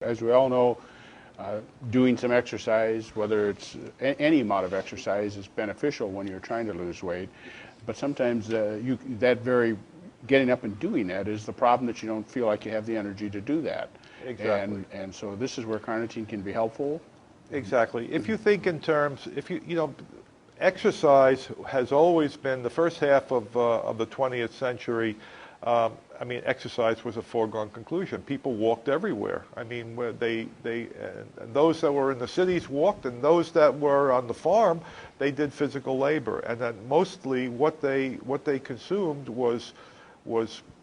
as we all know, doing some exercise, whether it's any amount of exercise, is beneficial when you're trying to lose weight. But sometimes getting up and doing that is the problem, that you don't feel like you have the energy to do that. Exactly. And so this is where carnitine can be helpful. Exactly. If you think in terms, exercise has always been the first half of the 20th century. I mean, exercise was a foregone conclusion. People walked everywhere. I mean, those that were in the cities walked, and those that were on the farm, they did physical labor. And that mostly what they consumed was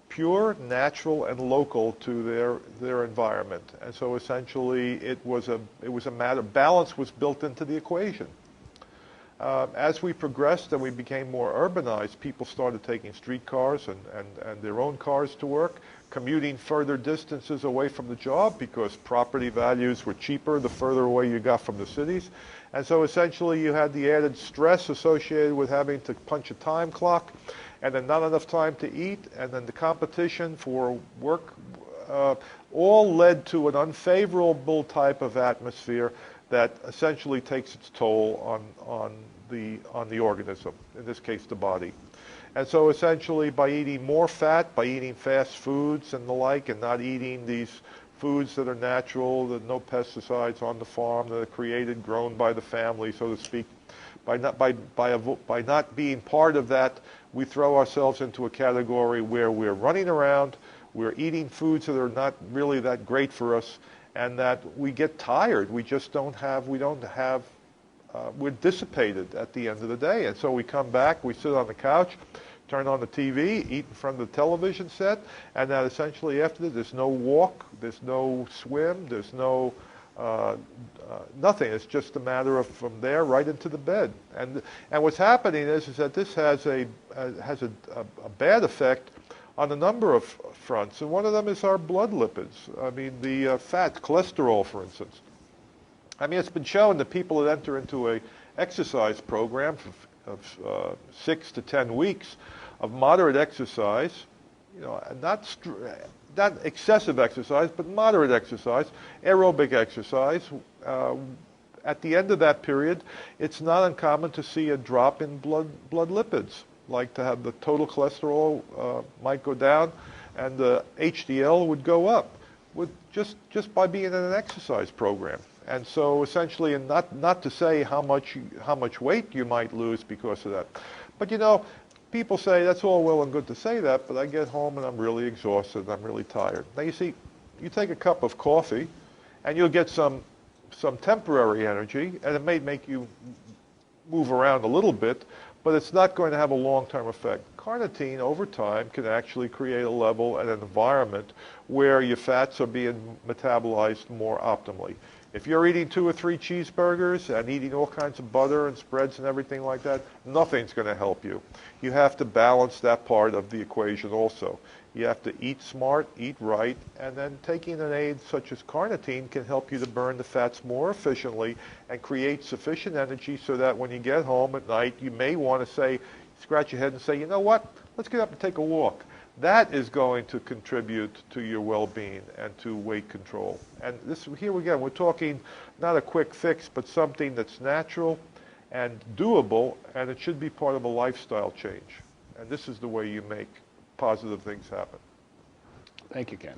pure, natural, and local to their environment. And so essentially, it was a matter. Balance was built into the equation. As we progressed and we became more urbanized, people started taking streetcars and their own cars to work, commuting further distances away from the job because property values were cheaper the further away you got from the cities. And so essentially you had the added stress associated with having to punch a time clock, and then not enough time to eat, and then the competition for work, all led to an unfavorable type of atmosphere that essentially takes its toll on the organism, in this case the body. And so essentially by eating more fat, by eating fast foods and the like, and not eating these foods that are natural, that no pesticides on the farm, that are created, grown by the family, so to speak, by not being part of that, we throw ourselves into a category where we're running around, we're eating foods that are not really that great for us, and that we get tired. We're dissipated at the end of the day. And so we come back, we sit on the couch, turn on the TV, eat in front of the television set, and that essentially after that, there's no walk, there's no swim, there's no nothing. It's just a matter of from there right into the bed. And what's happening is that this has a bad effect on a number of fronts, and one of them is our blood lipids. I mean, the fat, cholesterol, for instance. I mean, it's been shown that people that enter into a exercise program of 6 to 10 weeks of moderate exercise, not excessive exercise, but moderate exercise, aerobic exercise. At the end of that period, it's not uncommon to see a drop in blood lipids, like to have the total cholesterol might go down, and the HDL would go up, with just by being in an exercise program. And so essentially, and not to say how much weight you might lose because of that, but people say that's all well and good to say that, but I get home and I'm really exhausted, I'm really tired. Now you see, you take a cup of coffee, and you'll get some temporary energy, and it may make you move around a little bit, but it's not going to have a long-term effect. Carnitine, over time, can actually create a level and an environment where your fats are being metabolized more optimally. If you're eating 2 or 3 cheeseburgers and eating all kinds of butter and spreads and everything like that, nothing's going to help you. You have to balance that part of the equation also. You have to eat smart, eat right, and then taking an aid such as carnitine can help you to burn the fats more efficiently and create sufficient energy so that when you get home at night, you may want to scratch your head and say, you know what, let's get up and take a walk. That is going to contribute to your well-being and to weight control. And here again, we're talking not a quick fix, but something that's natural and doable, and it should be part of a lifestyle change. And this is the way you make positive things happen. Thank you, Ken.